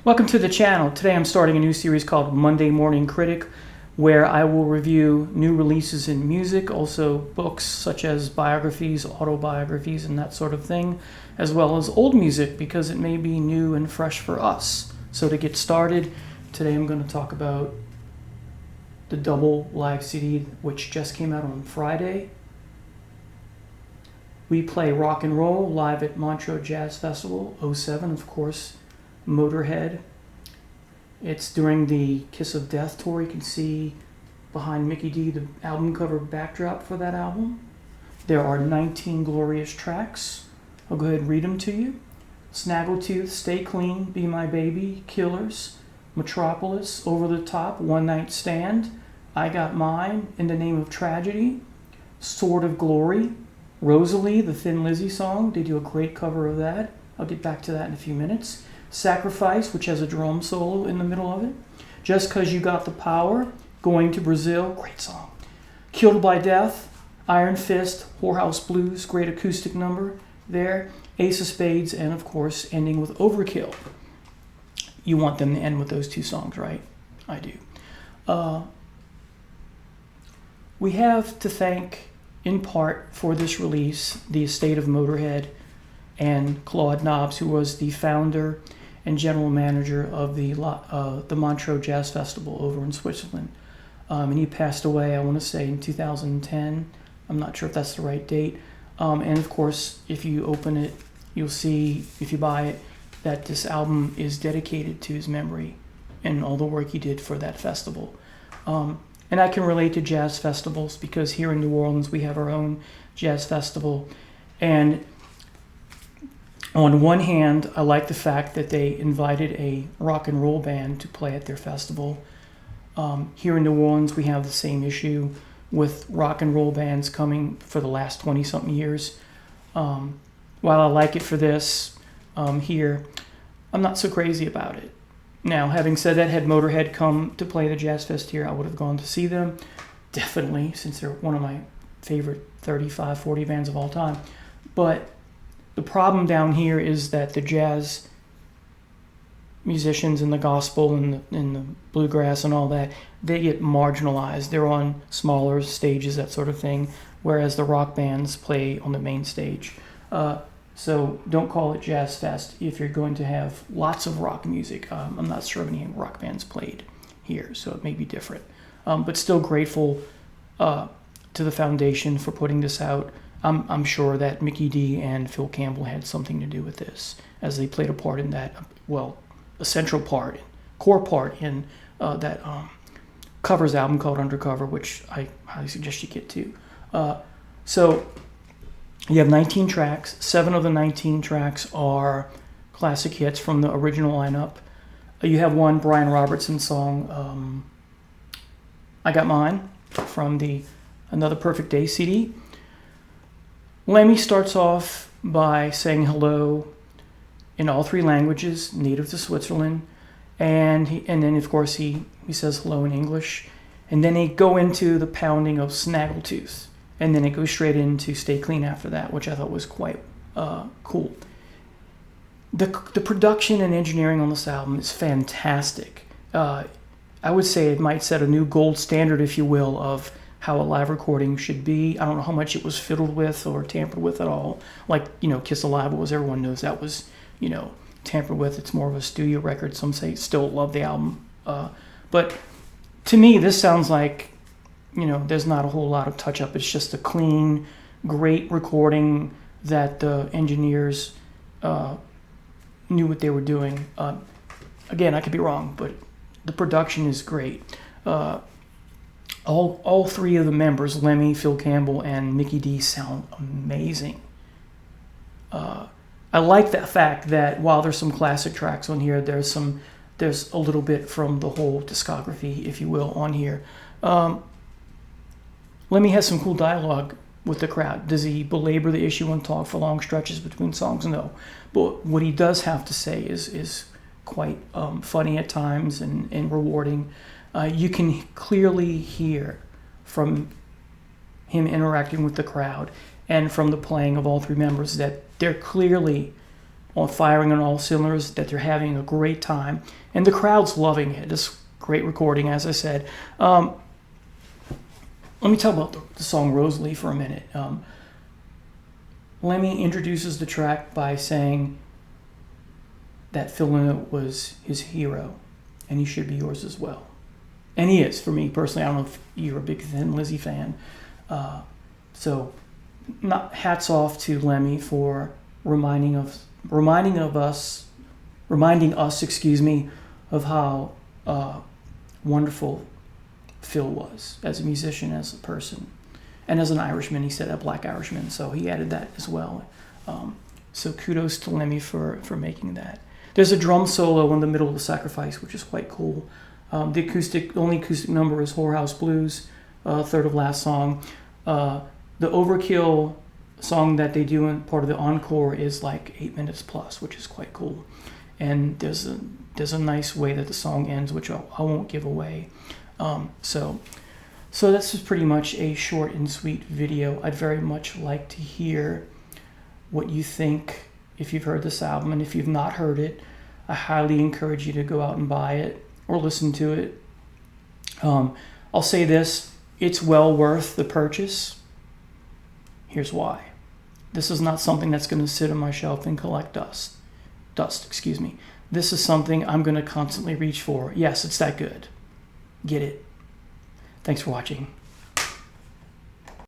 Welcome to the channel. Today I'm starting a new series called Monday Morning Critic, where I will review new releases in music, also books such as biographies, autobiographies, and that sort of thing, as well as old music because it may be new and fresh for us. So to get started, today I'm going to talk about the double live CD which just came out on Friday. We play rock and roll live at Montreux Jazz Festival, '07, of course. Motorhead. It's during the Kiss of Death tour. You can see behind Mickey D the album cover backdrop for that album. There are 19 glorious tracks. I'll go ahead and read them to you. Snaggletooth, Stay Clean, Be My Baby, Killers, Metropolis, Over the Top, One Night Stand, I Got Mine, In the Name of Tragedy, Sword of Glory, Rosalie, the Thin Lizzy song. They do a great cover of that. I'll get back to that in a few minutes. Sacrifice, which has a drum solo in the middle of it. Just 'Cause You Got the Power, Going to Brazil, great song. Killed by Death, Iron Fist, Whorehouse Blues, great acoustic number there. Ace of Spades, and of course, ending with Overkill. You want them to end with those two songs, right? I do. We have to thank, in part, for this release, the estate of Motorhead and Claude Knobs, who was the founder and general manager of the Montreux Jazz Festival over in Switzerland. And he passed away, I want to say, in 2010. I'm not sure if that's the right date. And of course, if you open it, you'll see, if you buy it, that this album is dedicated to his memory and all the work he did for that festival. And I can relate to jazz festivals because here in New Orleans we have our own jazz festival. And on one hand, I like the fact that they invited a rock and roll band to play at their festival. Here in New Orleans, we have the same issue with rock and roll bands coming for the last 20-something years. While I like it for this here, I'm not so crazy about it. Now, having said that, had Motorhead come to play the Jazz Fest here, I would have gone to see them. Definitely, since they're one of my favorite 35, 40 bands of all time. But the problem down here is that the jazz musicians and the gospel and the bluegrass and all that, they get marginalized. They're on smaller stages, that sort of thing, whereas the rock bands play on the main stage. So don't call it Jazz Fest if you're going to have lots of rock music. I'm not sure of any rock bands played here, so it may be different. But still grateful to the foundation for putting this out. I'm sure that Mickey D and Phil Campbell had something to do with this, as they played a part in that, well, a central part, core part in that covers album called Undercover, which I highly suggest you get to. So you have 19 tracks. 7 of the 19 tracks are classic hits from the original lineup. You have one Brian Robertson song, I Got Mine, from the Another Perfect Day CD. Lemmy starts off by saying hello in all 3 languages, native to Switzerland, and then of course he says hello in English, and then they go into the pounding of Snaggletooth, and then it goes straight into Stay Clean after that, which I thought was quite cool. The production and engineering on this album is fantastic. I would say it might set a new gold standard, if you will, of how a live recording should be. I don't know how much it was fiddled with or tampered with at all. Like, Kiss Alive, as everyone knows, that was, tampered with. It's more of a studio record. Some say still love the album. But to me, this sounds like, there's not a whole lot of touch-up. It's just a clean, great recording that the engineers knew what they were doing. Again, I could be wrong, but the production is great. All 3 of the members, Lemmy, Phil Campbell, and Mickey D, sound amazing. I like that fact that while there's some classic tracks on here, there's a little bit from the whole discography, if you will, on here. Lemmy has some cool dialogue with the crowd. Does he belabor the issue and talk for long stretches between songs? No. But what he does have to say is quite funny at times and rewarding. You can clearly hear from him interacting with the crowd and from the playing of all 3 members that they're clearly all firing on all cylinders, that they're having a great time, and the crowd's loving it. It's great recording, as I said. Let me talk about the song Rosalie for a minute. Lemmy introduces the track by saying that Phil Lynott was his hero, and he should be yours as well. And he is, for me personally. I don't know if you're a big Thin Lizzy fan. So hats off to Lemmy for reminding us, of how wonderful Phil was as a musician, as a person, and as an Irishman. He said a black Irishman, so he added that as well. So kudos to Lemmy for making that. There's a drum solo in the middle of the Sacrifice, which is quite cool. The only acoustic number is Whorehouse Blues, third of last song. The Overkill song that they do in part of the encore is like 8 minutes plus, which is quite cool. And there's a nice way that the song ends, which I won't give away. So this is pretty much a short and sweet video. I'd very much like to hear what you think if you've heard this album, and if you've not heard it, I highly encourage you to go out and buy it or listen to it. I'll say this, it's well worth the purchase. Here's why. This is not something that's going to sit on my shelf and collect dust. This is something I'm going to constantly reach for. Yes, it's that good. Get it. Thanks for watching.